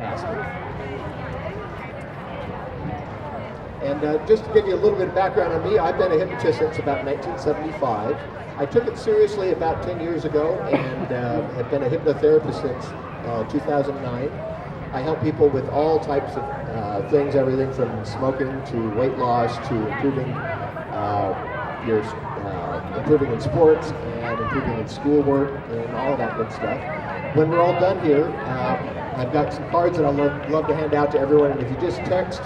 Fantastic. And just to give you a little bit of background on me, I've been a hypnotist since about 1975. I took it seriously about 10 years ago and have been a hypnotherapist since 2009. I help people with all types of things, everything from smoking to weight loss to improving improving in sports and improving in schoolwork and all that good stuff. When we're all done here, I've got some cards that I'd love to hand out to everyone, and if you just text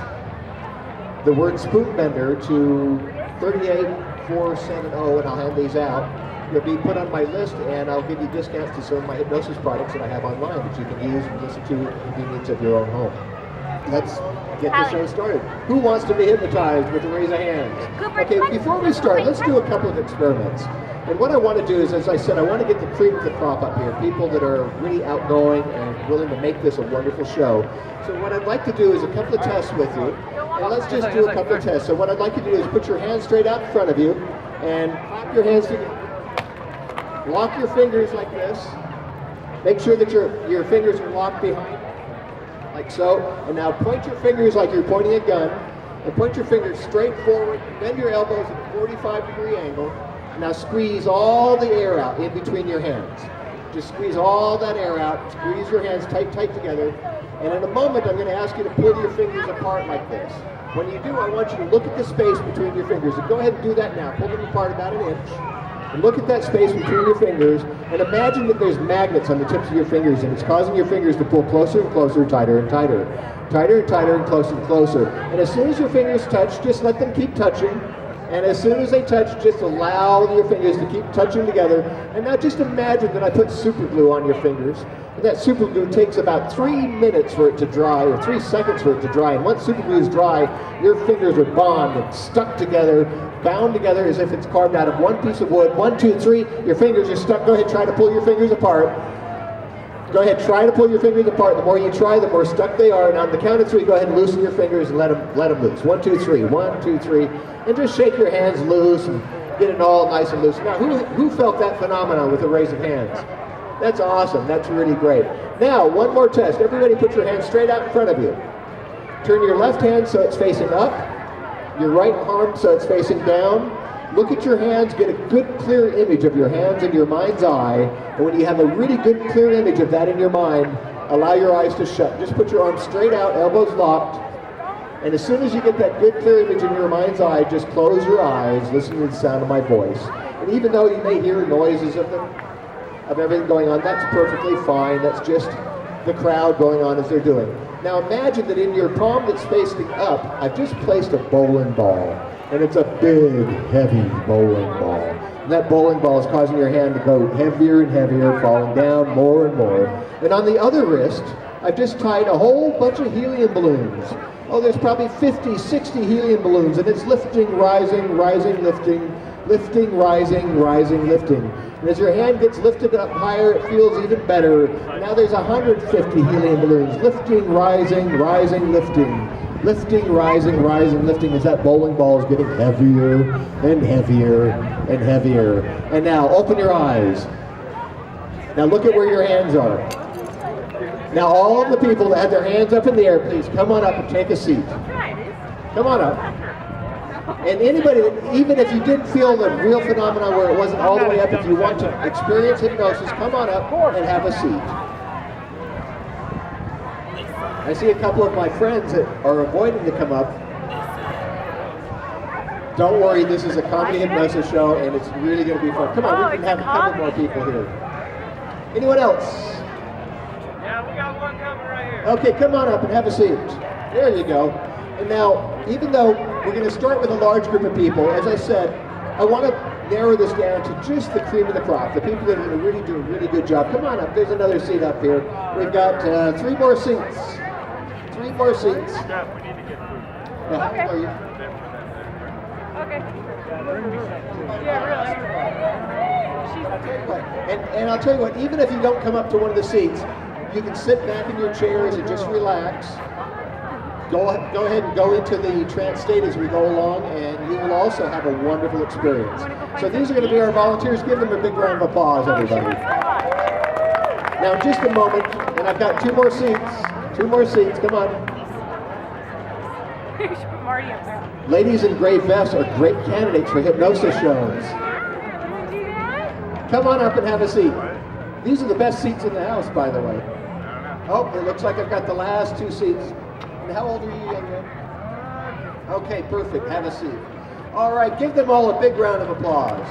the word spoon bender to 38470 and I'll hand these out. You'll be put on my list and I'll give you discounts to some of my hypnosis products that I have online that you can use and listen to in the convenience of your own home. Let's get the show started. Who wants to be hypnotized with a raise of hands? Okay, before we start, let's do a couple of experiments. And what I want to do is, as I said, I want to get the cream of the crop up here, people that are really outgoing and willing to make this a wonderful show. So what I'd like to do is a couple of tests with you. And let's just do a couple of tests. So what I'd like you to do is put your hands straight out in front of you and clap your hands together. Lock your fingers like this. Make sure that your fingers are locked behind, like so. And now point your fingers like you're pointing a gun. And point your fingers straight forward. Bend your elbows at a 45-degree angle. And now squeeze all the air out in between your hands. Just squeeze all that air out. Squeeze your hands tight together. And in a moment, I'm going to ask you to pull your fingers apart like this. When you do, I want you to look at the space between your fingers. And go ahead and do that now. Pull them apart about an inch. And look at that space between your fingers. And imagine that there's magnets on the tips of your fingers. And it's causing your fingers to pull closer and closer, tighter and tighter. Tighter and tighter and closer and closer. And as soon as your fingers touch, just let them keep touching. And as soon as they touch, just allow your fingers to keep touching together. And now just imagine that I put super glue on your fingers. And that super glue takes about 3 minutes for it to dry, or 3 seconds for it to dry. And once super glue is dry, your fingers are bonded, stuck together, bound together as if it's carved out of one piece of wood. 1, 2, 3, your fingers are stuck. Go ahead, try to pull your fingers apart. Go ahead, try to pull your fingers apart. The more you try, the more stuck they are. And on the count of 3, go ahead and loosen your fingers and let them loose. 1, 2, 3, 1, 2, 3. And just shake your hands loose and get it all nice and loose. Now, who felt that phenomenon with a raise of hands? That's awesome. That's really great. Now, one more test. Everybody put your hands straight out in front of you. Turn your left hand so it's facing up. Your right arm so it's facing down. Look at your hands. Get a good, clear image of your hands in your mind's eye. And when you have a really good, clear image of that in your mind, allow your eyes to shut. Just put your arms straight out, elbows locked. And as soon as you get that good, clear image in your mind's eye, just close your eyes, listen to the sound of my voice. And even though you may hear noises of everything going on, that's perfectly fine. That's just the crowd going on as they're doing. Now imagine that in your palm that's facing up, I've just placed a bowling ball. And it's a big, heavy bowling ball. And that bowling ball is causing your hand to go heavier and heavier, falling down more and more. And on the other wrist, I've just tied a whole bunch of helium balloons. Oh, there's probably 50, 60 helium balloons, and it's lifting, rising, rising, lifting, lifting, rising, rising, lifting. And as your hand gets lifted up higher, it feels even better. Now there's 150 helium balloons, lifting, rising, rising, lifting. Lifting, rising, rising, lifting as that bowling ball is getting heavier and heavier and heavier. And now open your eyes. Now look at where your hands are. Now all of the people that had their hands up in the air, please come on up and take a seat. Come on up. And anybody, even if you didn't feel the real phenomenon where it wasn't all the way up, if you want to experience hypnosis, come on up and have a seat. I see a couple of my friends that are avoiding to come up. Don't worry, this is a comedy hypnosis show and it's really going to be fun. Come on, we can have a couple more people here. Anyone else? Yeah, we got one coming right here. Okay, come on up and have a seat. There you go. And now, even though we're going to start with a large group of people, as I said, I want to narrow this down to just the cream of the crop, the people that are going to really do a really good job. Come on up. There's another seat up here. We've got 3 more seats. 3 more seats. We need to get food. Now, how old are you? Okay. Yeah, really. And I'll tell you what, even if you don't come up to one of the seats, you can sit back in your chairs and just relax. Go ahead and go into the trance state as we go along, and you will also have a wonderful experience. So these are going to be our volunteers. Give them a big round of applause, everybody. Now, in just a moment, and I've got 2 more seats. 2 more seats, come on. You should put Marty up there. Ladies in gray vests are great candidates for hypnosis shows. Come on up and have a seat. These are the best seats in the house, by the way. Oh, it looks like I've got the last 2 seats. And how old are you, young man? Okay, perfect. Have a seat. All right, give them all a big round of applause.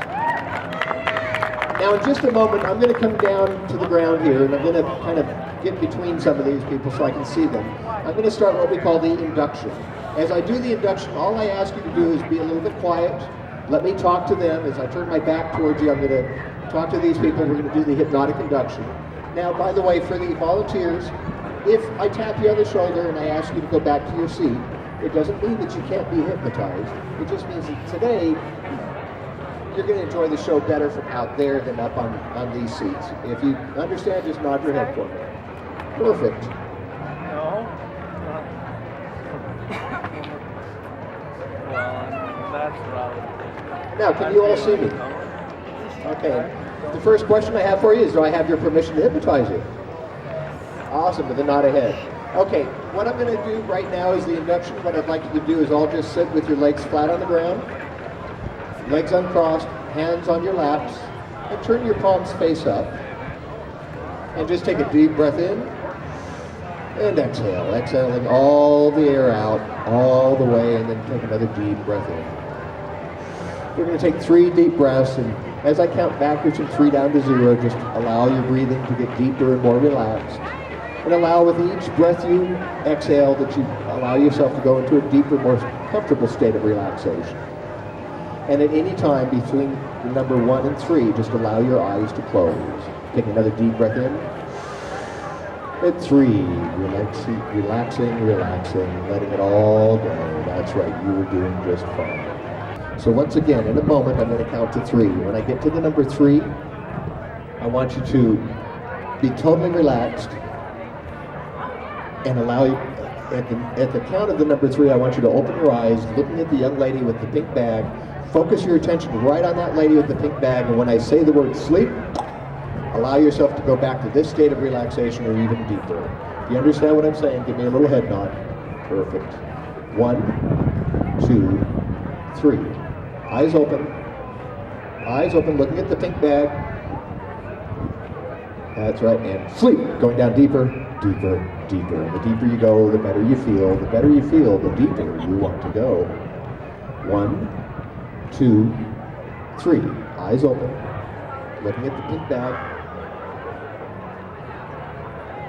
Now, in just a moment, I'm going to come down to the ground here, and I'm going to kind of get between some of these people so I can see them. I'm going to start what we call the induction. As I do the induction, all I ask you to do is be a little bit quiet. Let me talk to them. As I turn my back towards you, I'm going to talk to these people. We're going to do the hypnotic induction. Now, by the way, for the volunteers, if I tap you on the shoulder and I ask you to go back to your seat, it doesn't mean that you can't be hypnotized. It just means that today, you're going to enjoy the show better from out there than up on these seats. If you understand, just nod your head for me. Perfect. No. Well, that's right. Now, can you all see me? Okay. The first question I have for you is, do I have your permission to hypnotize you? Awesome, with a nod of head. Okay, what I'm going to do right now is the induction. What I'd like you to do is all just sit with your legs flat on the ground, legs uncrossed, hands on your laps, and turn your palms face up. And just take a deep breath in, and exhale. Exhaling all the air out, all the way, and then take another deep breath in. We're going to take 3 deep breaths, and as I count backwards from 3 down to 0, just allow your breathing to get deeper and more relaxed. And allow with each breath you exhale that you allow yourself to go into a deeper, more comfortable state of relaxation. And at any time between the number 1 and 3, just allow your eyes to close. Take another deep breath in. At 3, relaxing, letting it all go. That's right, you were doing just fine. So once again, in a moment, I'm going to count to 3. When I get to the number 3, I want you to be totally relaxed and allow you, at the count of the number 3, I want you to open your eyes, looking at the young lady with the pink bag. Focus your attention right on that lady with the pink bag, and when I say the word sleep, allow yourself to go back to this state of relaxation or even deeper. If you understand what I'm saying, give me a little head nod. Perfect. 1, 2, 3. Eyes open, looking at the pink bag. That's right, and sleep. Going down deeper, deeper, deeper. And the deeper you go, the better you feel. The better you feel, the deeper you want to go. 1, 2, 3. Eyes open, looking at the pink bag.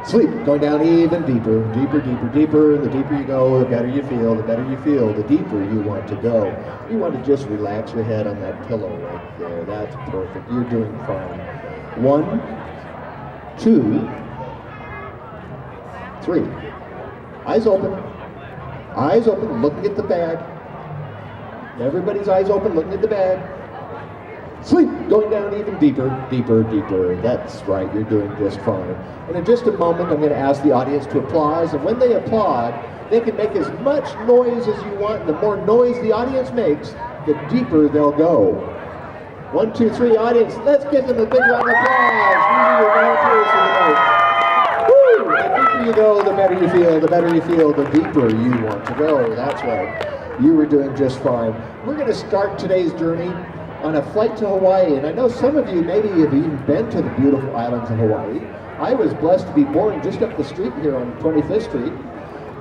Sleep. Going down even deeper, deeper, deeper, deeper. And the deeper you go, the better you feel. The better you feel, the deeper you want to go. You want to just relax your head on that pillow right there. That's perfect. You're doing fine. 1, 2, 3. Eyes open, looking at the bag. Everybody's eyes open, looking at the bag. Sleep, going down even deeper, deeper, deeper. That's right, you're doing just fine. And in just a moment, I'm going to ask the audience to applaud. And when they applaud, they can make as much noise as you want. And the more noise the audience makes, the deeper they'll go. 1, 2, 3, audience, let's give them a big round of applause. These are your volunteers for tonight. Woo! The deeper you go, the better you feel. The better you feel, the deeper you want to go. That's right. You were doing just fine. We're going to start today's journey on a flight to Hawaii, and I know some of you maybe have even been to the beautiful islands of Hawaii. I was blessed to be born just up the street here on 25th Street,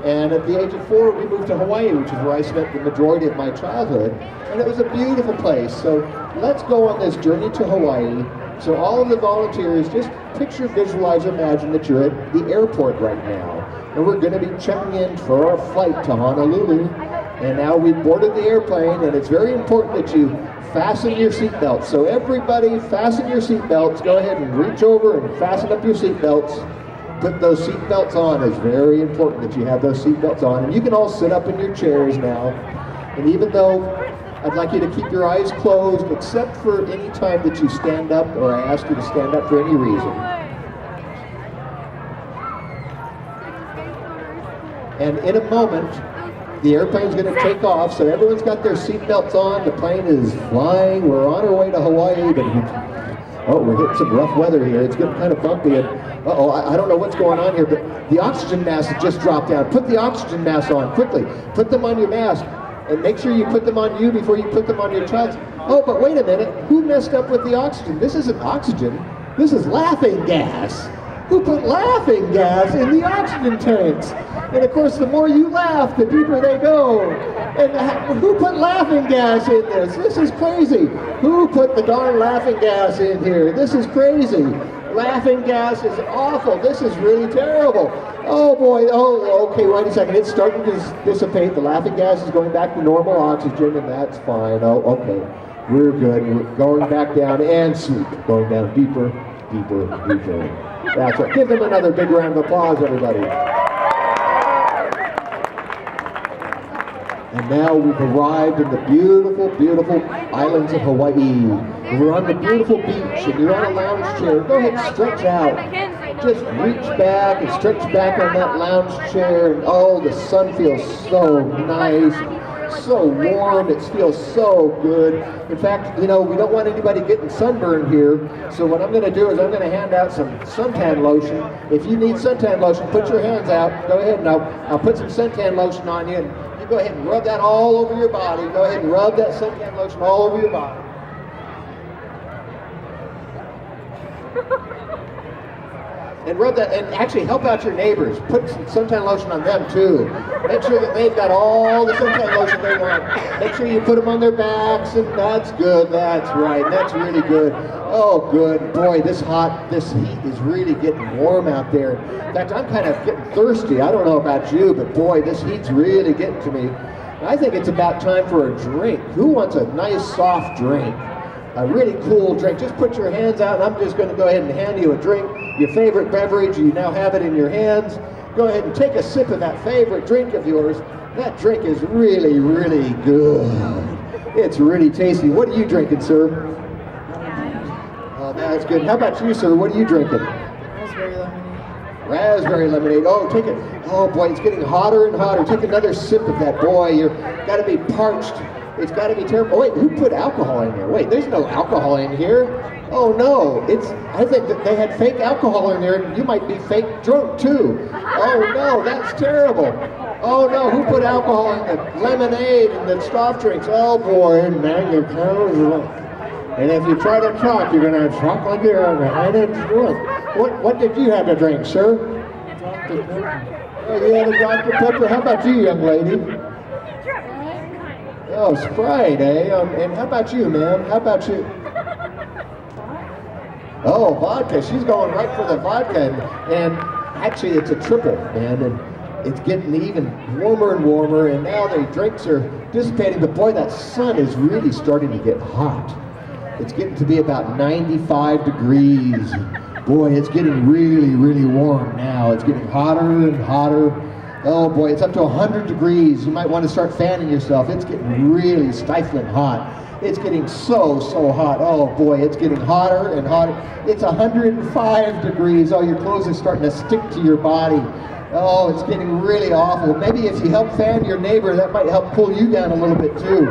and at the age of 4 we moved to Hawaii, which is where I spent the majority of my childhood, and it was a beautiful place. So let's go on this journey to Hawaii. So all of the volunteers, just picture, visualize, imagine that you're at the airport right now, and we're going to be checking in for our flight to Honolulu. And now we've boarded the airplane, and it's very important that you fasten your seatbelts. So everybody, fasten your seatbelts. Go ahead and reach over and fasten up your seatbelts. Put those seatbelts on. It's very important that you have those seatbelts on. And you can all sit up in your chairs now. And even though I'd like you to keep your eyes closed, except for any time that you stand up or I ask you to stand up for any reason. And in a moment, the airplane's going to take off, so everyone's got their seatbelts on. The plane is flying. We're on our way to Hawaii, but Oh, we're hitting some rough weather here. It's getting kind of bumpy. And uh-oh, I don't know what's going on here, but the oxygen mask has just dropped down. Put the oxygen mask on quickly. Put them on your mask. And make sure you put them on you before you put them on your child's. Oh, but wait a minute. Who messed up with the oxygen? This isn't oxygen. This is laughing gas. Who put laughing gas in the oxygen tanks? And of course, the more you laugh, the deeper they go. And who put laughing gas in this? This is crazy. Who put the darn laughing gas in here? This is crazy. Laughing gas is awful. This is really terrible. Oh boy, oh, okay, wait a second. It's starting to dissipate. The laughing gas is going back to normal oxygen, and that's fine. Oh, okay. We're good. We're going back down and sleep. Going down deeper, deeper, deeper. That's right. Give them another big round of applause, everybody. And now we've arrived in the beautiful, beautiful islands of Hawaii. We're on the beautiful beach, and you're on a lounge chair. Go ahead and stretch out. Just reach back and stretch back on that lounge chair. And oh, the sun feels so nice, so warm. It feels so good. In fact, you know, we don't want anybody getting sunburned here. So what I'm going to do is I'm going to hand out some suntan lotion. If you need suntan lotion, put your hands out. Go ahead and I'll put some suntan lotion on you. And you go ahead and rub that all over your body. Go ahead and rub that suntan lotion all over your body. And rub that, and actually help out your neighbors. Put some suntan lotion on them too. Make sure that they've got all the suntan lotion they want. Make sure you put them on their backs, and that's good. That's right. That's really good. Oh, good. Boy, this heat is really getting warm out there. In fact, I'm kind of getting thirsty. I don't know about you, but boy, this heat's really getting to me. I think it's about time for a drink. Who wants a nice soft drink? A really cool drink. Just put your hands out, and I'm just going to go ahead and hand you a drink. Your favorite beverage, you now have it in your hands. Go ahead and take a sip of that favorite drink of yours. That drink is really, really good. It's really tasty. What are you drinking, sir? Oh, that's good. How about you, sir? What are you drinking? Raspberry lemonade. Raspberry lemonade. Oh, take it. Oh boy, it's getting hotter and hotter. Take another sip of that. Boy, you've got to be parched. It's got to be terrible. Oh wait, who put alcohol in there? Wait, there's no alcohol in here. Oh no, I think that they had fake alcohol in there, and you might be fake drunk too. Oh no, that's terrible. Oh no, who put alcohol in the lemonade and the soft drinks? Oh boy, now you're kind of drunk. And if you try to talk, you're going to talk like you're kind of drunk. What did you have to drink, sir? Dr. Pepper. Oh, you had a Dr. Pepper. How about you, young lady? Oh, Sprite, eh? And how about you, ma'am? How about you? Oh, vodka. She's going right for the vodka. And actually, it's a triple, man. And it's getting even warmer and warmer. And now the drinks are dissipating. But boy, that sun is really starting to get hot. It's getting to be about 95 degrees. Boy, it's getting really, really warm now. It's getting hotter and hotter. Oh boy, it's up to 100 degrees. You might want to start fanning yourself. It's getting really stifling hot. It's getting so hot. Oh boy, it's getting hotter and hotter. It's 105 degrees. Oh, your clothes are starting to stick to your body. Oh, it's getting really awful. Maybe if you help fan your neighbor, that might help cool you down a little bit too.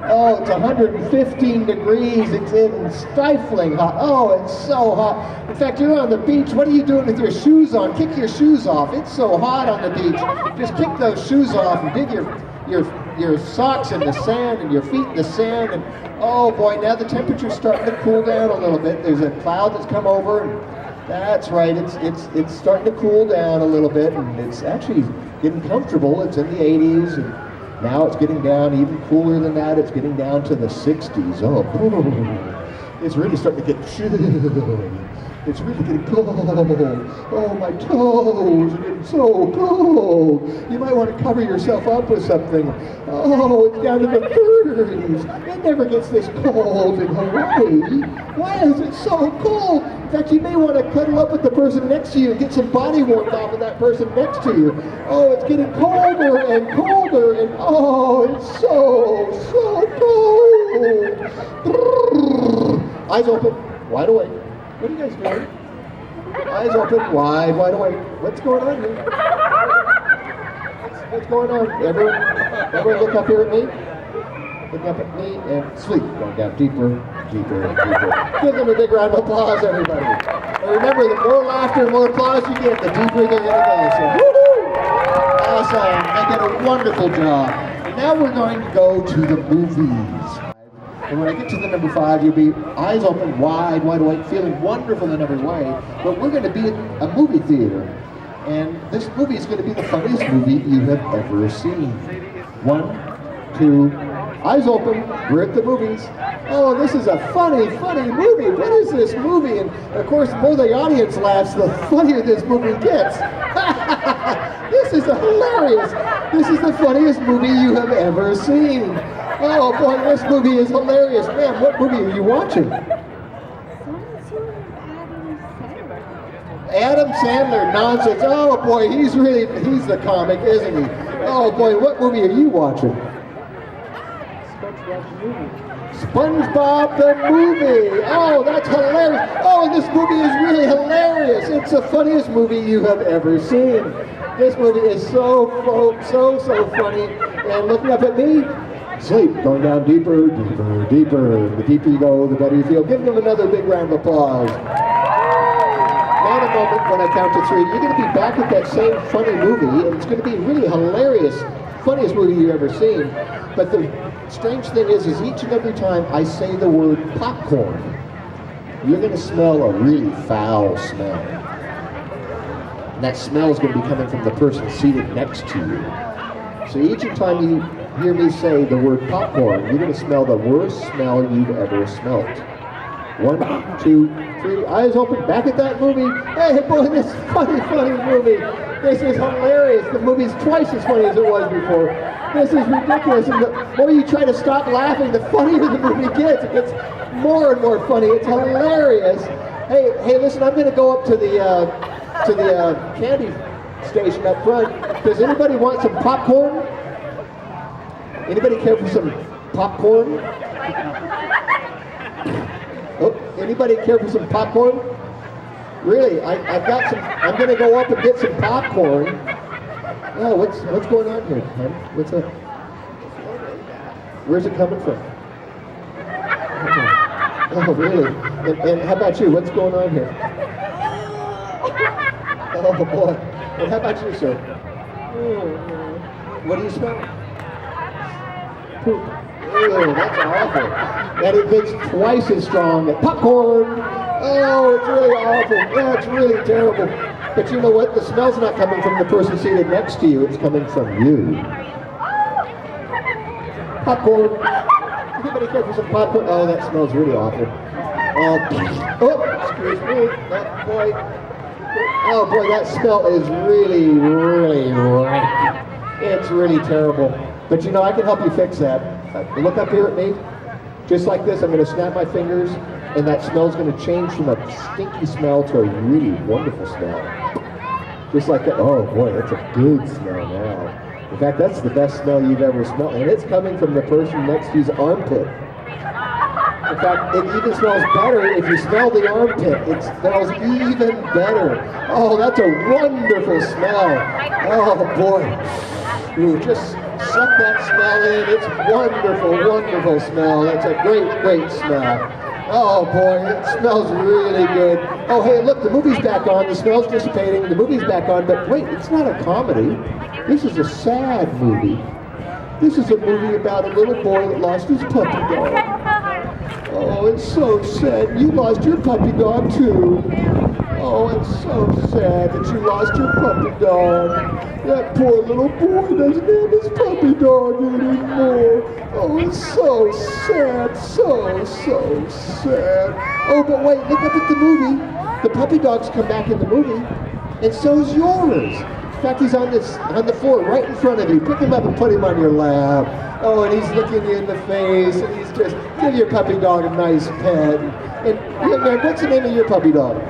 Oh, it's 115 degrees. It's getting stifling hot. Oh, it's so hot. In fact, you're on the beach. What are you doing with your shoes on? Kick your shoes off. It's so hot on the beach. Just kick those shoes off and dig your socks in the sand and your feet in the sand. And oh boy, now the temperature's starting to cool down a little bit. There's a cloud that's come over. And that's right, it's starting to cool down a little bit, and it's actually getting comfortable. It's in the 80s, and now it's getting down even cooler than that. It's getting down to the 60s. Oh, it's really starting to get chilly. It's really getting cold. Oh, my toes are getting so cold. You might want to cover yourself up with something. Oh, it's down to the 30s. It never gets this cold in Hawaii. Why is it so cold? In fact, you may want to cuddle up with the person next to you and get some body warmth off of that person next to you. Oh, it's getting colder and colder, and oh, it's so cold. Eyes open, wide awake. What are you guys doing? Eyes open, wide awake. What's going on here? What's going on? Everyone look up here at me. Look up at me and sleep. Going down deeper, deeper and deeper. Give them a big round of applause, everybody. And remember, the more laughter and more applause you get, the deeper they're going to go. So, woohoo! Awesome. They did a wonderful job. And now we're going to go to the movies. And when I get to the number 5, you'll be eyes open, wide awake, feeling wonderful in every way. But we're going to be in a movie theater. And this movie is going to be the funniest movie you have ever seen. 1, 2, eyes open, we're at the movies. Oh, this is a funny movie. What is this movie? And of course, the more the audience laughs, the funnier this movie gets. This is hilarious. This is the funniest movie you have ever seen. Oh boy, this movie is hilarious. Man, what movie are you watching? Adam Sandler, nonsense. Oh boy, he's the comic, isn't he? Oh boy, what movie are you watching? SpongeBob the movie. Oh, that's hilarious. Oh, this movie is really hilarious. It's the funniest movie you have ever seen. This movie is so funny. And looking up at me, sleep, going down deeper. The deeper you go, the better you feel. Give them another big round of applause. Now in a moment, when I count to 3, you're going to be back at that same funny movie, and it's going to be really hilarious, funniest movie you've ever seen. But the strange thing is each and every time I say the word popcorn, you're going to smell a really foul smell. And that smell is going to be coming from the person seated next to you. So each time you hear me say the word popcorn, you're going to smell the worst smell you've ever smelt. 1, 2, 3, eyes open, back at that movie. Hey boy, this funny movie. This is hilarious. The movie's twice as funny as it was before. This is ridiculous. And the more you try to stop laughing, the funnier the movie gets. It gets more and more funny. It's hilarious. Hey, listen, I'm going to go up to the candy station up front. Does anybody want some popcorn? Anybody care for some popcorn? Oh, anybody care for some popcorn? Really, I've got some. I'm going to go up and get some popcorn. Oh, what's going on here, hon? What's up? Where's it coming from? Oh, really? And how about you? What's going on here? Oh boy. And how about you, sir? What do you smell? Poop. Ew, that's awful. And it gets twice as strong. Popcorn! Oh, it's really awful. Yeah, it's really terrible. But you know what? The smell's not coming from the person seated next to you. It's coming from you. Popcorn. Anybody care for some popcorn? Oh, that smells really awful. Excuse me. Oh boy, that smell is really rank. It's really terrible. But you know, I can help you fix that. Look up here at me. Just like this, I'm going to snap my fingers, and that smell's going to change from a stinky smell to a really wonderful smell. Just like that. Oh boy, that's a good smell now. In fact, that's the best smell you've ever smelled, and it's coming from the person next to you's armpit. In fact, it even smells better if you smell the armpit. It smells even better. Oh, that's a wonderful smell. Oh boy. Ooh, just suck that smell in. It's wonderful smell. It's a great smell. Oh boy, it smells really good. Oh hey, look, the movie's back on. The smell's dissipating. The movie's back on. But wait, it's not a comedy. This is a sad movie. This is a movie about a little boy that lost his puppy dog. Oh, it's so sad. You lost your puppy dog too. Oh, it's so sad that you lost your puppy dog. That poor little boy doesn't have his puppy dog anymore. Oh, it's so sad, so sad. Oh, but wait, look up at the movie. The puppy dogs come back in the movie, and so's yours. In fact, he's on the floor right in front of you. Pick him up and put him on your lap. Oh, and he's looking you in the face, and he's just, give your puppy dog a nice pet. And young man, what's the name of your puppy dog?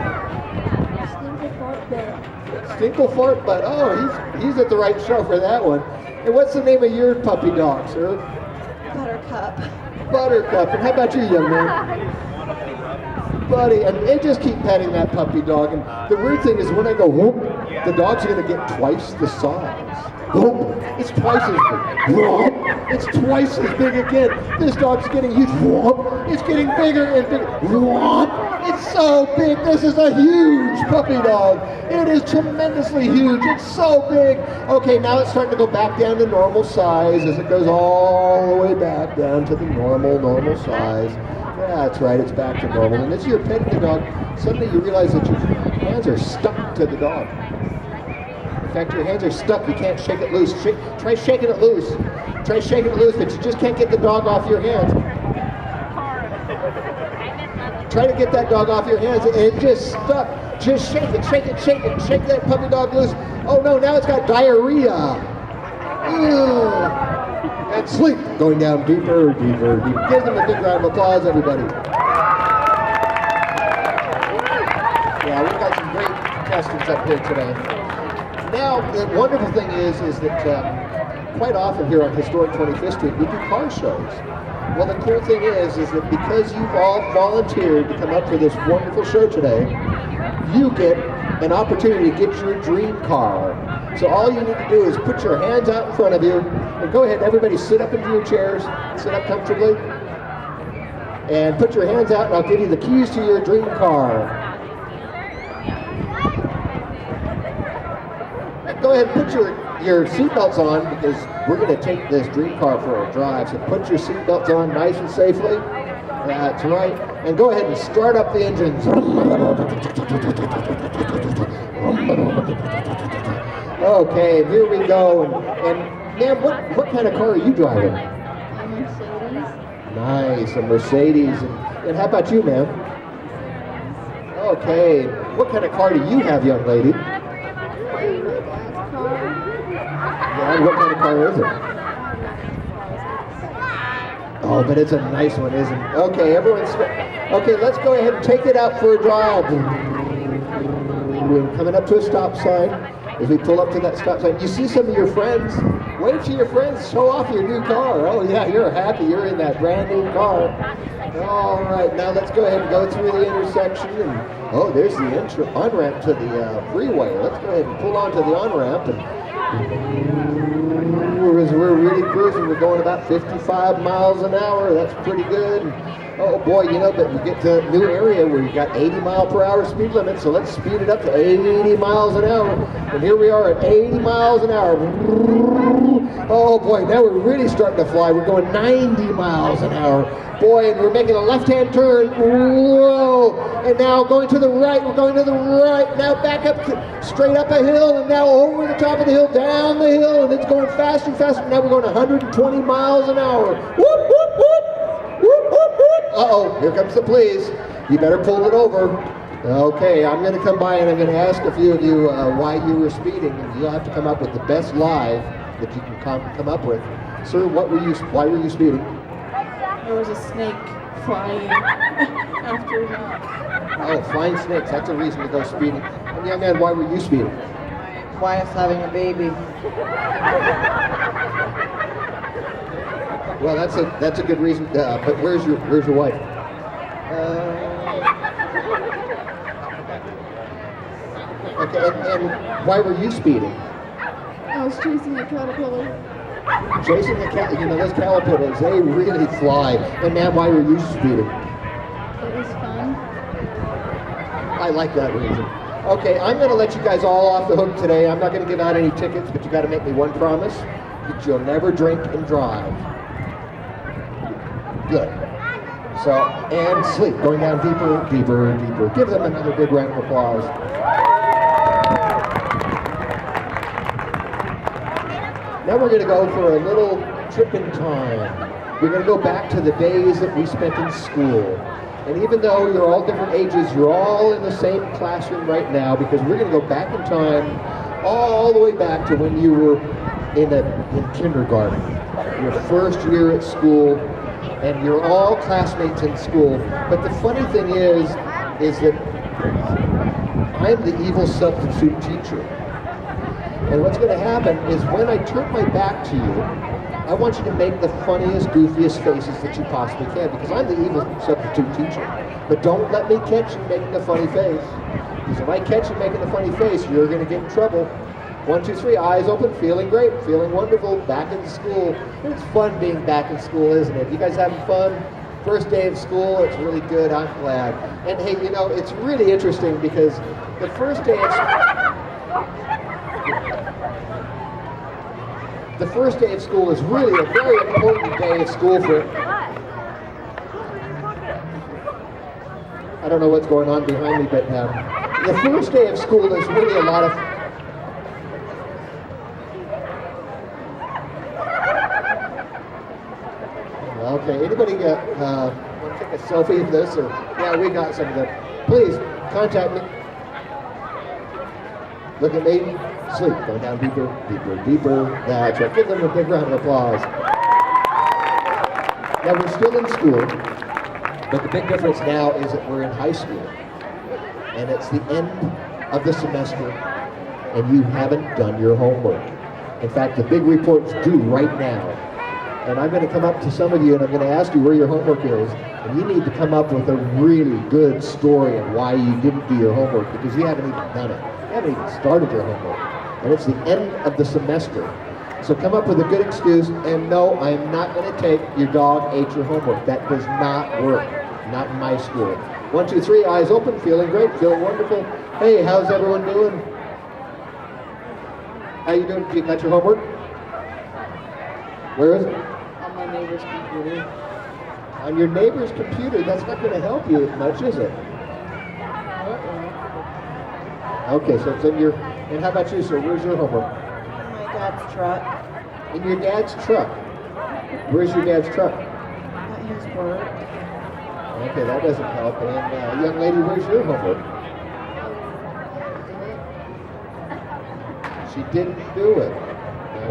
Stinkle Fart Butt. Oh, he's at the right show for that one. And what's the name of your puppy dog, sir? Buttercup. Buttercup. And how about you, young man? buddy. And just keep petting that puppy dog. And the weird thing is when I go whoop, the dog's gonna get twice the size. Whoop, it's twice as big. Whoop, it's twice as big again. This dog's getting huge. Whoop, it's getting bigger and bigger. Whoop, it's so big. This is a huge puppy dog. It is tremendously huge. It's so big. Okay, now it's starting to go back down to normal size as it goes all the way back down to the normal size. That's right, it's back to normal. And as you're petting the dog, suddenly you realize that your hands are stuck to the dog. In fact, your hands are stuck. You can't shake it loose. Try shaking it loose. Try shaking it loose, but you just can't get the dog off your hands. Try to get that dog off your hands, and it's just stuck. Just shake it, shake it, shake it. Shake that puppy dog loose. Oh no, now it's got diarrhea. Ugh. And sleep. Going down deeper, deeper, deeper. Give them a big round of applause, everybody. Yeah, we've got some great contestants up here today. Now, the wonderful thing is that quite often here on Historic 25th Street, we do car shows. Well, the cool thing is that because you've all volunteered to come up for this wonderful show today, you get an opportunity to get your dream car. So all you need to do is put your hands out in front of you, and go ahead, everybody sit up into your chairs, sit up comfortably, and put your hands out, and I'll give you the keys to your dream car. Go ahead and put your seatbelts on, because we're going to take this dream car for a drive. So put your seatbelts on nice and safely. That's right. And go ahead and start up the engines. Okay, here we go. And ma'am, what kind of car are you driving? A Mercedes. Nice, a Mercedes. And how about you, ma'am? Okay. What kind of car do you have, young lady? Yeah, what kind of car is it? Oh, but it's a nice one, isn't it? Okay, okay, let's go ahead and take it out for a drive. We're coming up to a stop sign. As we pull up to that stop sign, you see some of your friends. Wave to your friends, show off your new car. Oh yeah, you're happy, you're in that brand new car. All right, now let's go ahead and go through the intersection. And oh, there's the on-ramp to the freeway. Let's go ahead and pull onto the on-ramp. And we're really cruising. We're going about 55 miles an hour. That's pretty good. And, oh boy, you know, but we get to a new area where you got 80 mile per hour speed limit, so let's speed it up to 80 miles an hour. And here we are at 80 miles an hour. Oh boy, now we're really starting to fly. We're going 90 miles an hour. Boy, and we're making a left-hand turn. Whoa! And now going to the right. We're going to the right. Now back up, straight up a hill, and now over the top of the hill, down the hill, and it's going faster and faster. Now we're going 120 miles an hour. Whoop, whoop, whoop! Whoop, whoop, whoop! Uh-oh, here comes the police. You better pull it over. Okay, I'm going to come by and I'm going to ask a few of you why you were speeding, and you'll have to come up with the best lie that you can come up with. Sir, why were you speeding? There was a snake flying after me. Oh, flying snakes, that's a reason to go speeding. And young man, why were you speeding? My wife's having a baby. Well, that's a good reason, but where's your wife? Okay, and why were you speeding? I was chasing a caterpillar. Chasing the cat, you know, those caterpillars, they really fly. And now, why were you speeding? It was fun. I like that reason. Okay, I'm going to let you guys all off the hook today. I'm not going to give out any tickets, but you got to make me one promise, that you'll never drink and drive. Good. So, and sleep, going down deeper, deeper, deeper. Give them another big round of applause. Now we're going to go for a little trip in time. We're going to go back to the days that we spent in school. And even though you're all different ages, you're all in the same classroom right now, because we're going to go back in time, all the way back to when you were in kindergarten, your first year at school, and you're all classmates in school. But the funny thing is that I'm the evil substitute teacher. And what's going to happen is when I turn my back to you, I want you to make the funniest, goofiest faces that you possibly can, because I'm the evil substitute teacher. But don't let me catch you making a funny face. Because if I catch you making a funny face, you're going to get in trouble. 1, 2, 3, eyes open, feeling great, feeling wonderful, back in school. It's fun being back in school, isn't it? You guys having fun? First day of school, it's really good, I'm glad. And hey, you know, it's really interesting because the first day of school is really a very important day of school for... I don't know what's going on behind me, but the first day of school is really a lot of... Okay, anybody want to take a selfie of this? Or yeah, we got some of them. Please contact me. Look at me. Sleep. Going down deeper, deeper, deeper. That's right. Give them a big round of applause. Now we're still in school, but the big difference now is that we're in high school, and it's the end of the semester, and you haven't done your homework. In fact, the big report's due right now. And I'm going to come up to some of you and I'm going to ask you where your homework is, and you need to come up with a really good story of why you didn't do your homework, because you haven't even done it. You haven't even started your homework. And it's the end of the semester. So come up with a good excuse, and no, I am not going to take your dog ate your homework. That does not work. Not in my school. 1, 2, 3, eyes open, feeling great, feeling wonderful. Hey, how's everyone doing? How you doing? You got your homework? Where is it? On my neighbor's computer. On your neighbor's computer? That's not going to help you as much, is it? Okay, so it's in your... And how about you, sir? Where's your homework? In my dad's truck. In your dad's truck. Where's your dad's truck? At his work. Okay, that doesn't help. And young lady, where's your homework? She didn't do it.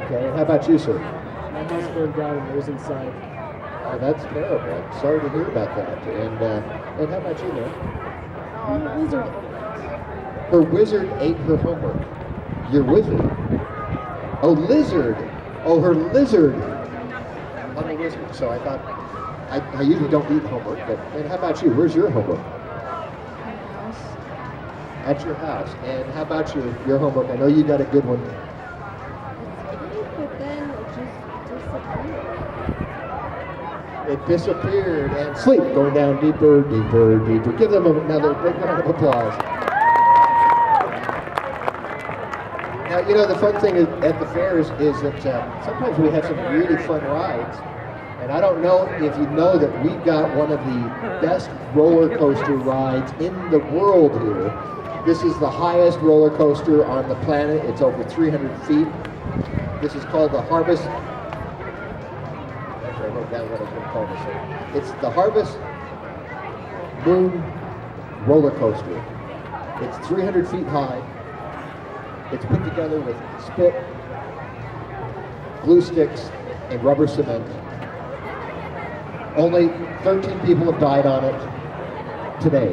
Okay, and how about you, sir? My house burned down and it was inside. Oh, that's terrible. I'm sorry to hear about that. And how about you, man? Lizard. Her wizard ate her homework. Your wizard? Oh, lizard. Oh, her lizard. I'm a wizard, so I thought, I usually don't eat homework, but, and how about you? Where's your homework? At your house. And how about you, your homework? I know you got a good one. But then it just disappeared. It disappeared. And sleep, going down deeper, deeper, deeper. Give them another big round of applause. Now, you know, the fun thing at the fairs is that sometimes we have some really fun rides. And I don't know if you know that we've got one of the best roller coaster rides in the world here. This is the highest roller coaster on the planet. It's over 300 feet. This is called the Harvest. Actually, I wrote down what I was going to call this thing. It's the Harvest Moon Roller Coaster. It's 300 feet high. It's put together with spit, glue sticks, and rubber cement. Only 13 people have died on it today.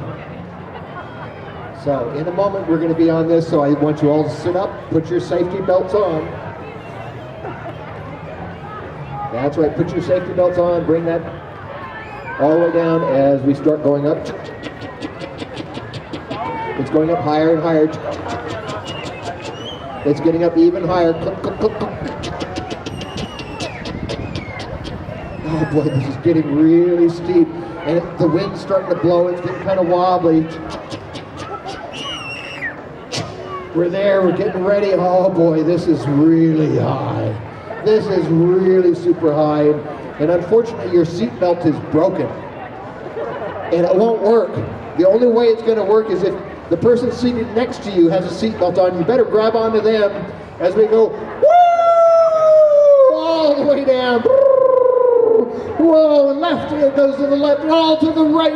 So in a moment we're going to be on this, so I want you all to sit up, put your safety belts on. That's right, put your safety belts on, bring that all the way down as we start going up. It's going up higher and higher. It's getting up even higher. Oh boy, this is getting really steep. And the wind's starting to blow, it's getting kind of wobbly. We're there, we're getting ready. Oh boy, this is really high. This is really super high. And unfortunately, your seatbelt is broken. And it won't work. The only way it's going to work is if the person seated next to you has a seatbelt on. You better grab onto them as we go, woo! All the way down. Whoa, left, it goes to the left, all to the right,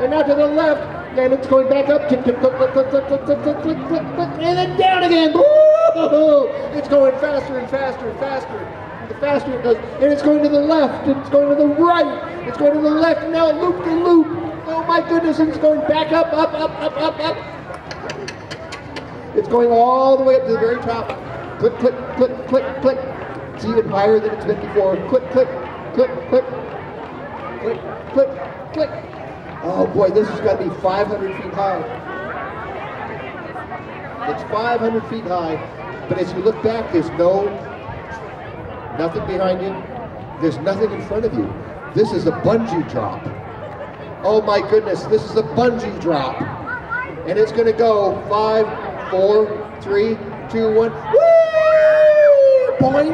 and now to the left. And it's going back up, click, click, click, click, click, click, click, click, click, click, click, click, and then down again. Woo! It's going faster and faster and faster. The faster it goes, and it's going to the left, it's going to the right, it's going to the left, and now loop to loop. Oh my goodness, and it's going back up, up, up, up, up, up. It's going all the way up to the very top. Click, click, click, click, click. It's even higher than it's been before. Click, click, click, click, click, click, click. Oh boy, this has got to be 500 feet high. It's 500 feet high, but as you look back, there's nothing behind you. There's nothing in front of you. This is a bungee drop. Oh my goodness, this is a bungee drop. And it's gonna go 5, 4, 3, 2, 1. Whee! Boing!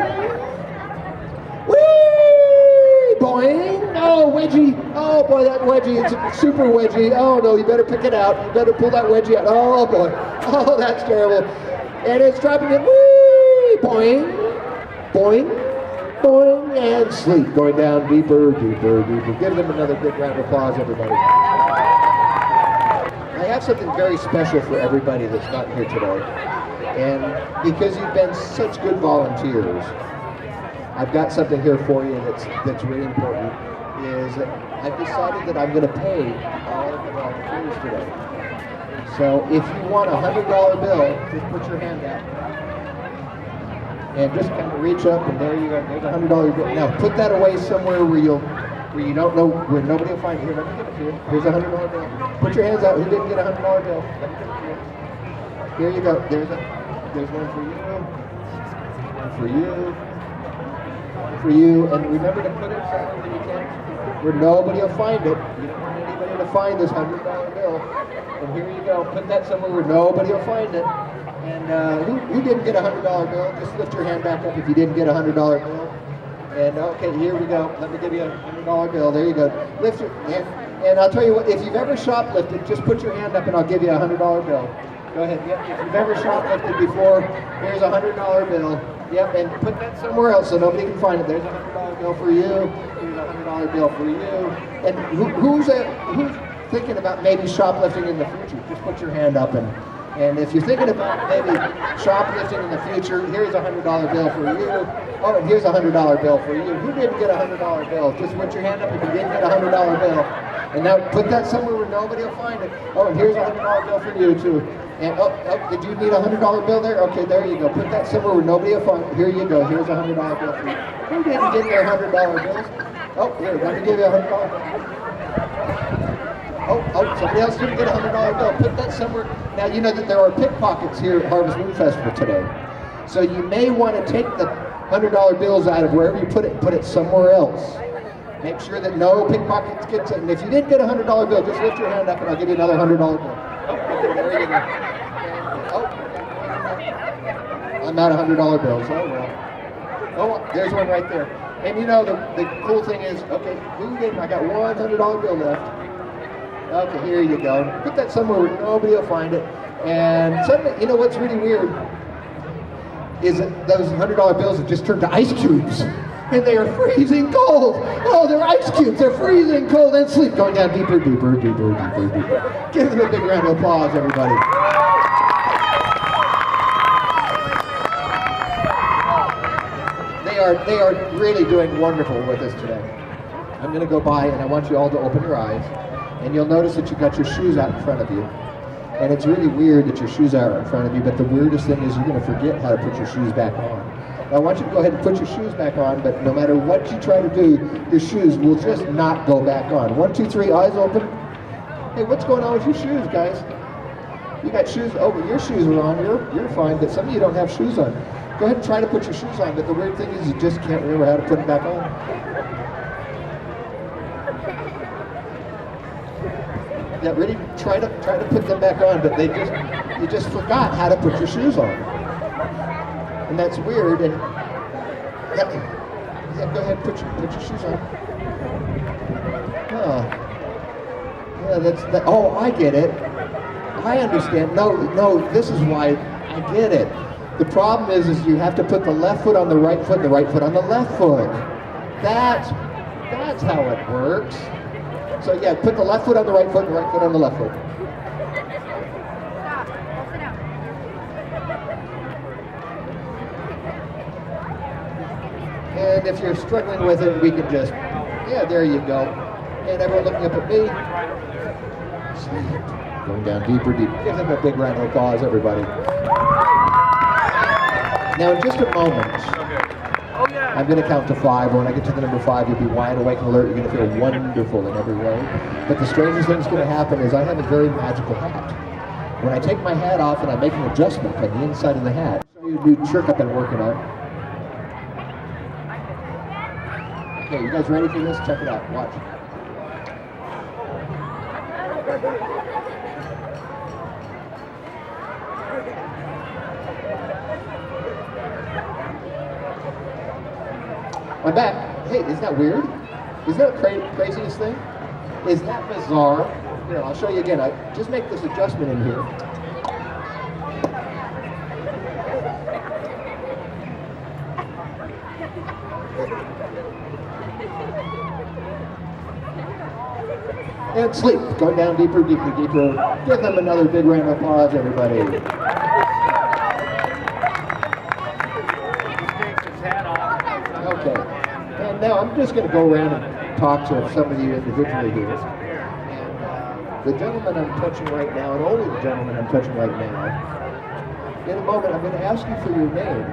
Whee! Boing! Oh, wedgie! Oh boy, that wedgie, it's a super wedgie. Oh no, you better pick it out. You better pull that wedgie out. Oh boy. Oh, that's terrible. And it's dropping it. Whee! Boing! Boing! Boing! And sleep. Going down deeper, deeper, deeper. Give them another big round of applause, everybody. I have something very special for everybody that's not here today. And because you've been such good volunteers, I've got something here for you that's really important. Is I've decided that I'm going to pay all of the volunteers today. So if you want a $100 bill, just put your hand out. And just kind of reach up, and there you go. There's a $100 bill. Now put that away somewhere where you don't know, where nobody will find it. Here, let me give it to you. Here's a $100 bill. Put your hands out. Who didn't get a $100 bill? Let me give it to you. Here you go. There's one for you. One for you. One for you. And remember to put it somewhere where you can't, where nobody will find it. You don't want anybody to find this $100 bill. And here you go. Put that somewhere where nobody will find it. And who didn't get a $100 bill? Just lift your hand back up if you didn't get a $100 bill. And okay, here we go. Let me give you a $100 bill. There you go. Lift your hand. And I'll tell you what, if you've ever shoplifted, just put your hand up and I'll give you a $100 bill. Go ahead. Yep. If you've ever shoplifted before, here's a $100 bill. Yep. And put that somewhere else so nobody can find it. There's a $100 bill for you. Here's a $100 bill for you. And who's thinking about maybe shoplifting in the future? Just put your hand up and if you're thinking about maybe shoplifting in the future, here's a $100 bill for you. Oh, and here's a $100 bill for you. Who didn't get a $100 bill? Just put your hand up if you didn't get a $100 bill. And now put that somewhere where nobody will find it. Oh, and here's a $100 bill for you too. And oh, did you need a $100 bill there? Okay, there you go. Put that somewhere where nobody will find it. Here you go. Here's a $100 bill for you. Who didn't get their $100 bills? Oh, here, let me give you a $100 bill. Oh, somebody else didn't get a $100 bill. Put that somewhere. Now, you know that there are pickpockets here at Harvest Moon Festival today. So you may want to take the $100 bills out of wherever you put it somewhere else. Make sure that no pickpockets get it. And if you didn't get a $100 bill, just lift your hand up and I'll give you another $100 bill. Oh, okay, there you go. I'm out of $100 bills. Oh, well. Oh, there's one right there. And you know, the cool thing is, okay, who didn't? I got one $100 bill left. Okay, here you go. Put that somewhere where nobody will find it. And suddenly, you know what's really weird is that those $100 bills have just turned to ice cubes. And they are freezing cold. Oh, they're ice cubes. They're freezing cold and sleep. Going down deeper, deeper, deeper, deeper, deeper. Give them a big round of applause, everybody. They are really doing wonderful with us today. I'm going to go by and I want you all to open your eyes. And you'll notice that you've got your shoes out in front of you. And it's really weird that your shoes are out in front of you, but the weirdest thing is you're going to forget how to put your shoes back on. Now I want you to go ahead and put your shoes back on, but no matter what you try to do, your shoes will just not go back on. 1, 2, 3, eyes open. Hey, what's going on with your shoes, guys? You got shoes, oh, but your shoes are on, you're fine, but some of you don't have shoes on. Go ahead and try to put your shoes on, but the weird thing is you just can't remember how to put them back on. Yeah, really try to put them back on, but you just forgot how to put your shoes on. And that's weird. And yeah, go ahead, put your shoes on. Yeah, that's that. Oh, I get it. I understand. No, this is why I get it. The problem is you have to put the left foot on the right foot, and the right foot on the left foot. That's how it works. So yeah, put the left foot on the right foot and the right foot on the left foot. Stop. Sit down. And if you're struggling with it, we can just, yeah, there you go. And everyone looking up at me. Sleep. Going down deeper, deeper. Give them a big round of applause, everybody. Now in just a moment, Oh, yeah. I'm going to count to 5. When I get to the number 5, you'll be wide awake and alert. You're going to feel wonderful in every way. But the strangest thing that's going to happen is I have a very magical hat. When I take my hat off and I make an adjustment on the inside of the hat, I'll show you a new trick I've been working on. Okay, you guys ready for this? Check it out. Watch. I'm back. Hey, isn't that weird? Isn't that the craziest thing? Is that bizarre? Here, I'll show you again. I just make this adjustment in here. And sleep. Going down deeper, deeper, deeper. Give them another big round of applause, everybody. He takes his hat off. Okay. And now I'm just going to go around and talk to some of you individually here. And the gentleman I'm touching right now, and only the gentleman I'm touching right now, in a moment I'm going to ask you for your name,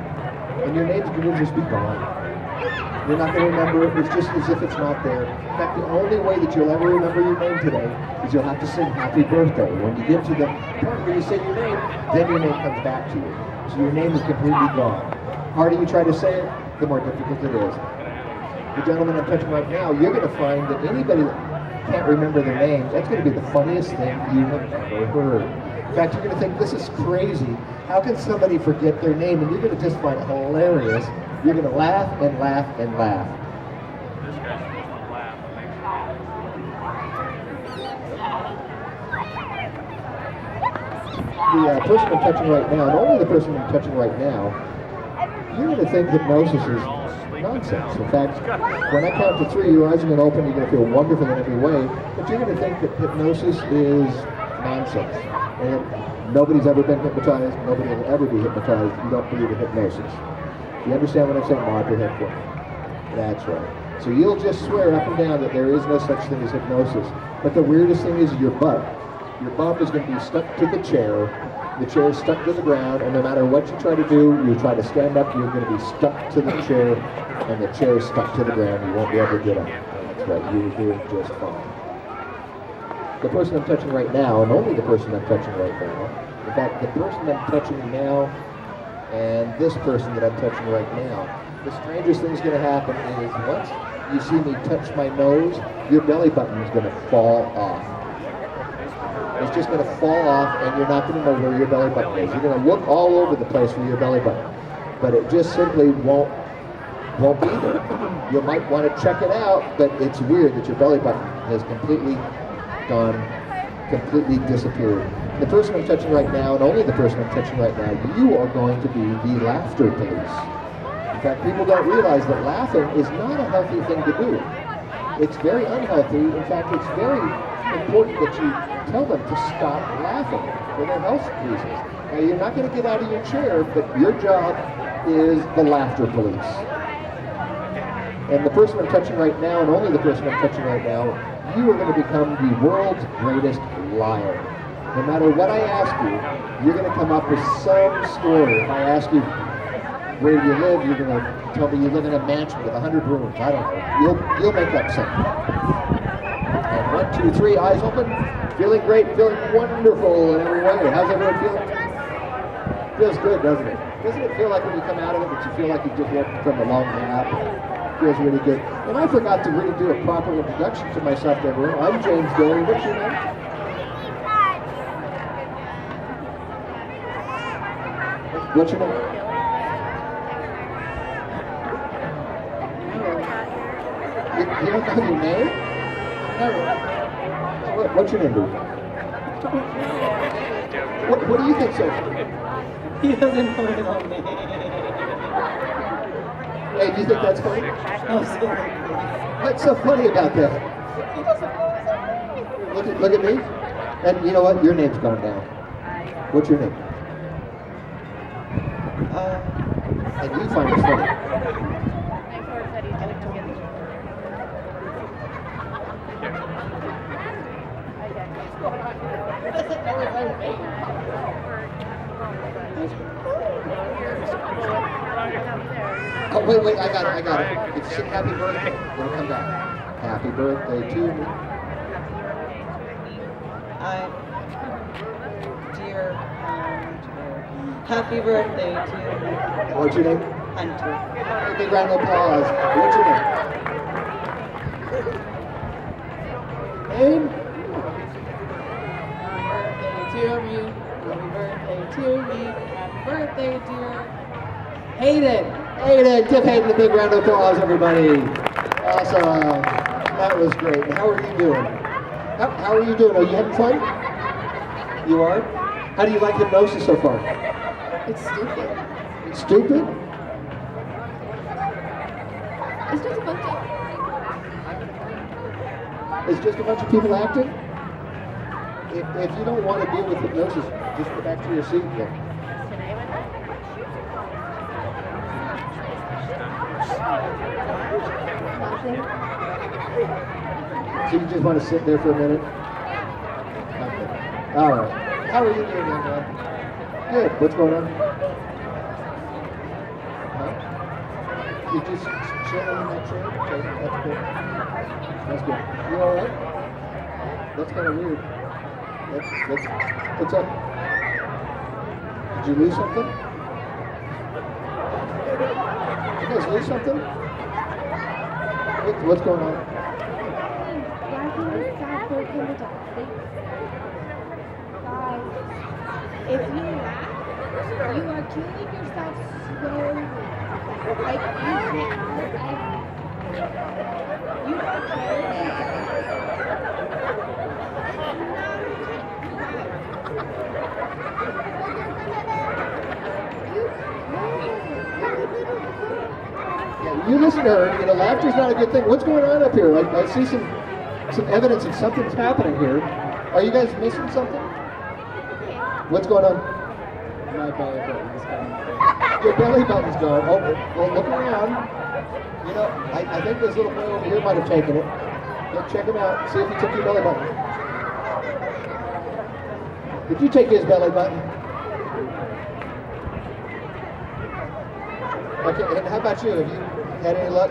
and your name's going to just be gone. You're not going to remember it. It's just as if it's not there. In fact, the only way that you'll ever remember your name today is you'll have to sing happy birthday. When you get to the part where you say your name, then your name comes back to you. So your name is completely gone. The harder you try to say it, the more difficult it is. The gentleman I'm touching right now, you're going to find that anybody that can't remember their name, that's going to be the funniest thing you have ever heard. In fact, you're going to think, this is crazy. How can somebody forget their name? And you're going to just find it hilarious. You're going to laugh and laugh and laugh. This guy's supposed to laugh. The person I'm touching right now, and only the person I'm touching right now, you're going to think hypnosis is nonsense. In fact, when I count to 3, your eyes are going to open, you're going to feel wonderful in every way, but you're going to think that hypnosis is nonsense. And nobody's ever been hypnotized, nobody will ever be hypnotized. You don't believe in hypnosis. You understand what I'm saying? Nod your head for me. That's right. So you'll just swear up and down that there is no such thing as hypnosis. But the weirdest thing is your butt. Your bum is going to be stuck to the chair. The chair is stuck to the ground, and no matter what you try to do, you try to stand up, you're going to be stuck to the chair, and the chair is stuck to the ground. You won't be able to get up. That's right. You're doing just fine. The person I'm touching right now, and only the person I'm touching right now, in fact, the person I'm touching now and this person that I'm touching right now, the strangest thing's going to happen is once you see me touch my nose, your belly button is going to fall off. It's just going to fall off, and you're not going to know where your belly button is. You're going to look all over the place for your belly button, but it just simply won't be there. You might want to check it out, but it's weird that your belly button has completely gone, completely disappeared. The person I'm touching right now, and only the person I'm touching right now, you are going to be the laughter police. In fact, people don't realize that laughing is not a healthy thing to do. It's very unhealthy. In fact, it's very important that you tell them to stop laughing for their health reasons. Now, you're not going to get out of your chair, but your job is the laughter police. And the person I'm touching right now, and only the person I'm touching right now, you are going to become the world's greatest liar. No matter what I ask you, you're going to come up with some story. If I ask you, where do you live? You're going to tell me you live in a mansion with 100 rooms. I don't know. You'll make up something. And 1, 2, 3, eyes open. Feeling great, feeling wonderful in every way. How's everyone feeling? Feels good, doesn't it? Doesn't it feel like when you come out of it that you feel like you just woke from a long nap? Feels really good. And I forgot to really do a proper introduction to myself to everyone. I'm James Dayley. What's your name? What's your name? You don't know your name? No. What's your name, dude? What do you think, Sophie? He doesn't know his own name. Hey, do you think that's funny? No, seriously. What's so funny about that? He doesn't know his own name. Look at me. And you know what? Your name's gone down. What's your name? And you find it funny. Oh, wait, I got it. If you sing happy birthday, it'll come back. Happy birthday to me. Dear happy birthday to What's your name? Hunter. A big round of applause. What's your name? Name? Happy birthday to me. Happy birthday, dear Hayden. Hayden, give Hayden a big round of applause, everybody. Awesome. That was great. And how are you doing? How are you doing? Are you having fun? You are? How do you like hypnosis so far? It's stupid. It's stupid? It's just a bunch of... It's just a bunch of people acting? If you don't want to deal with hypnosis, just go back to your seat then. So you just want to sit there for a minute? Okay. All right. How are you doing, young man? Good. What's going on? Huh? You're just chilling in that chair? Okay, that's good. That's good. You all right? That's kind of weird. What's up? Did you lose something? Did you guys lose something? What's going on? If you laugh, you are killing yourself slowly. Like you can't. You are Yeah, you listen to her. You know, laughter's not a good thing. What's going on up here? I see some evidence that something's happening here. Are you guys missing something? What's going on? My belly button is gone. Your belly button's gone. Oh, well, look around. You know, I think this little boy over here might have taken it. Go check him out. See if he took your belly button. Did you take his belly button? Okay, and how about you? Have you had any luck?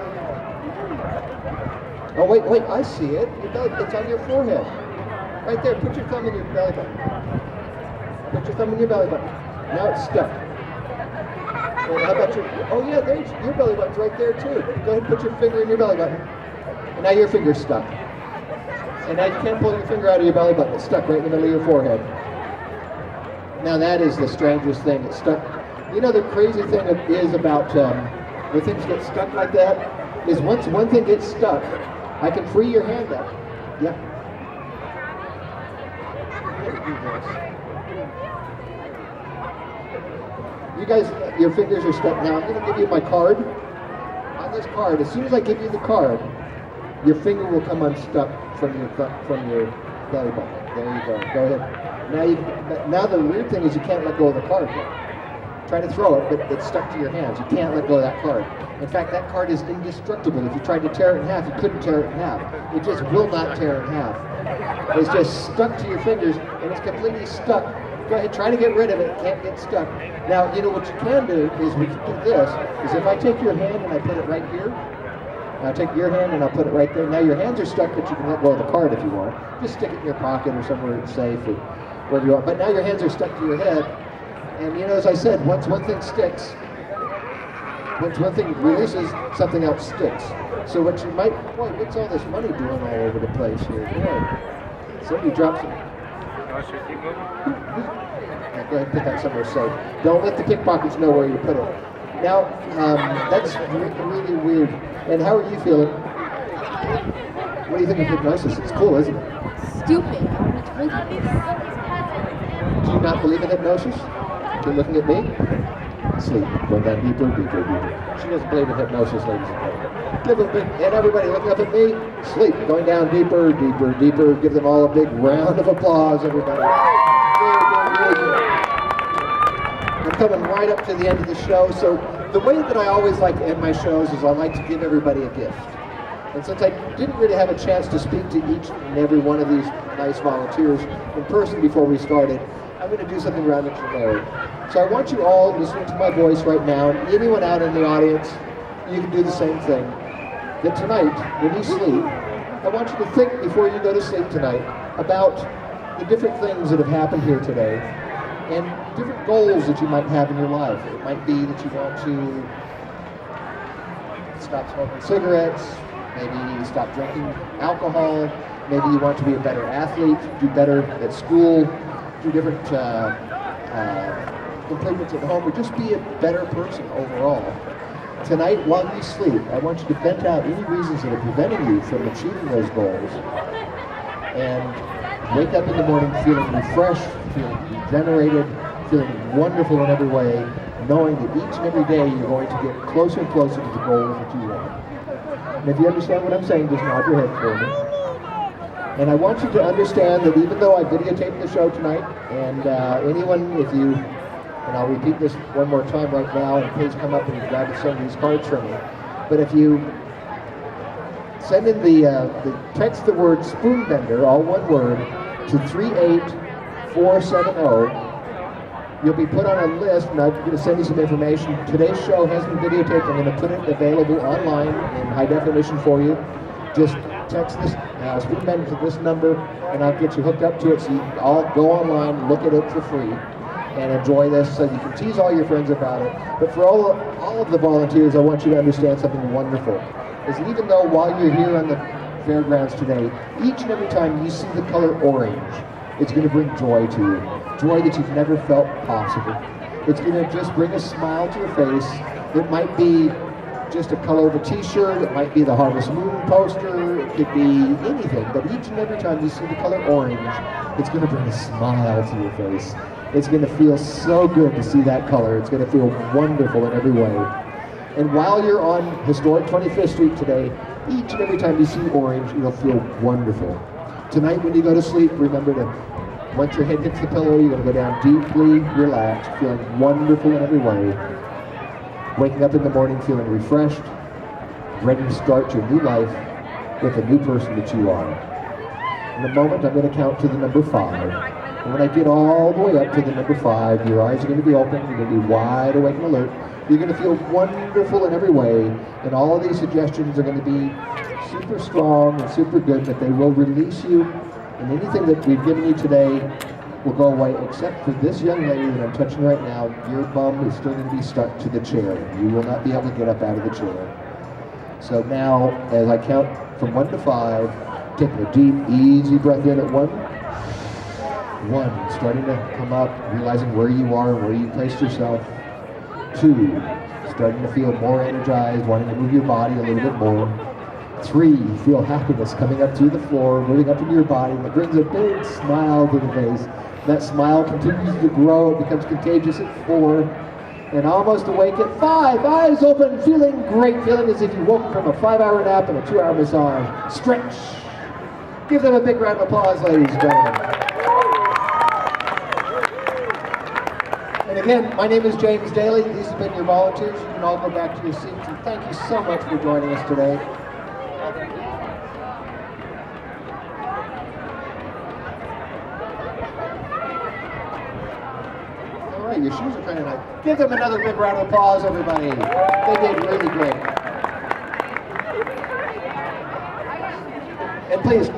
Oh, wait, I see it. Your belly, it's on your forehead. Right there, put your thumb in your belly button. Put your thumb in your belly button. Now it's stuck. And how about oh yeah, there's your belly button's right there too. Go ahead and put your finger in your belly button. And now your finger's stuck. And now you can't pull your finger out of your belly button. It's stuck right in the middle of your forehead. Now that is the strangest thing. It's stuck. You know, the crazy thing is about when things get stuck like that, is once one thing gets stuck, I can free your hand up. Yep. You guys, your fingers are stuck now. I'm going to give you my card. On this card, as soon as I give you the card, your finger will come unstuck from your belly button. There you go. Go ahead. Now the weird thing is you can't let go of the card yet. Try to throw it, but it's stuck to your hands. You can't let go of that card. In fact, that card is indestructible. If you tried to tear it in half, you couldn't tear it in half. It just will not tear in half. It's just stuck to your fingers, and it's completely stuck. Go ahead, try to get rid of it. It can't get stuck. Now, you know what you can do is we can do this, is if I take your hand and I put it right here, I'll take your hand and I'll put it right there. Now your hands are stuck, but you can let go of the card if you want. Just stick it in your pocket or somewhere it's safe or wherever you want. But now your hands are stuck to your head. And you know, as I said, once one thing sticks, once one thing releases, something else sticks. So what you might, boy, what's all this money doing all over the place here? Boy, somebody dropped some. Go Go ahead and put that somewhere safe. Don't let the pickpockets know where you put it. Now, that's really weird. And how are you feeling? What do you think of hypnosis? It's cool, isn't it? stupid. Do you not believe in hypnosis? You're looking at me? Sleep. Going down deeper, deeper, deeper. She doesn't believe in hypnosis, ladies and gentlemen. Give them a big, and everybody looking up at me, sleep. Going down deeper, deeper, deeper. Give them all a big round of applause, everybody. I'm coming right up to the end of the show, so the way that I always like to end my shows is I like to give everybody a gift. And since I didn't really have a chance to speak to each and every one of these nice volunteers in person before we started, I'm going to do something rather generic. So I want you all listening to my voice right now, anyone out in the audience, you can do the same thing. That tonight, when you sleep, I want you to think before you go to sleep tonight about the different things that have happened here today and different goals that you might have in your life. It might be that you want to stop smoking cigarettes, maybe stop drinking alcohol, maybe you want to be a better athlete, do better at school, do different improvements at home, or just be a better person overall. Tonight, while you sleep, I want you to vent out any reasons that are preventing you from achieving those goals. And wake up in the morning feeling refreshed, feeling regenerated, feeling wonderful in every way, knowing that each and every day you're going to get closer and closer to the goals that you want. And if you understand what I'm saying, just nod your head for me. And I want you to understand that even though I videotaped the show tonight, and anyone, if you, and I'll repeat this one more time right now, and please come up and grab some of these cards from me. But if you send in the text the word spoon bender, all one word, to 38470, you'll be put on a list, and I'm going to send you some information. Today's show has been videotaped. I'm going to put it available online in high definition for you. Just text this spoon bender to this number, and I'll get you hooked up to it so you can all go online, look at it for free, and enjoy this so you can tease all your friends about it. But for all of the volunteers, I want you to understand something wonderful. Is even though while you're here on the fairgrounds today, each and every time you see the color orange, it's going to bring joy to you. Joy that you've never felt possible. It's going to just bring a smile to your face. It might be just a color of a t-shirt, it might be the Harvest Moon poster, it could be anything, but each and every time you see the color orange, it's going to bring a smile to your face. It's going to feel so good to see that color. It's going to feel wonderful in every way. And while you're on historic 25th Street today, each and every time you see orange, it'll feel wonderful. Tonight when you go to sleep, remember to, once your head hits the pillow, you're going to go down deeply relaxed, feeling wonderful in every way. Waking up in the morning feeling refreshed, ready to start your new life with the new person that you are. In a moment, I'm going to count to the number 5. And when I get all the way up to the number 5, your eyes are going to be open, you're going to be wide awake and alert. You're going to feel wonderful in every way, and all of these suggestions are going to be super strong and super good, but they will release you, and anything that we've given you today will go away, except for this young lady that I'm touching right now. Your bum is still going to be stuck to the chair. You will not be able to get up out of the chair. So now, as I count from 1 to 5, taking a deep, easy breath in at 1. 1, starting to come up, realizing where you are and where you placed yourself. 2, starting to feel more energized, wanting to move your body a little bit more. 3, feel happiness coming up through the floor, moving up into your body, and it brings a big smile to the face. That smile continues to grow, it becomes contagious at 4, and almost awake at 5. Eyes open, feeling great, feeling as if you woke from a 5-hour nap and a 2-hour massage. Stretch. Give them a big round of applause, ladies and gentlemen. And again, my name is James Dayley. These have been your volunteers. You can all go back to your seats, and thank you so much for joining us today. All right, your shoes are kind of nice. Give them another big round of applause, everybody. They did really great. And please,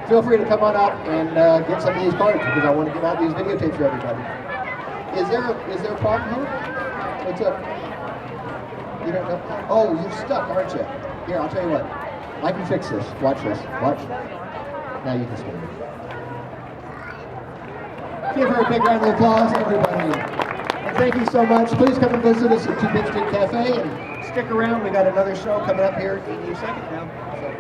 feel free to come on up and get some of these cards, because I want to get out these videotapes for everybody. Is there a problem here? What's up? You don't know? Oh, you're stuck, aren't you? Here, I'll tell you what. I can fix this. Watch this. Watch. Now you can stand. Give her a big round of applause, everybody. And thank you so much. Please come and visit us at 2 Big Street Cafe and stick around. We got another show coming up here any second now. So.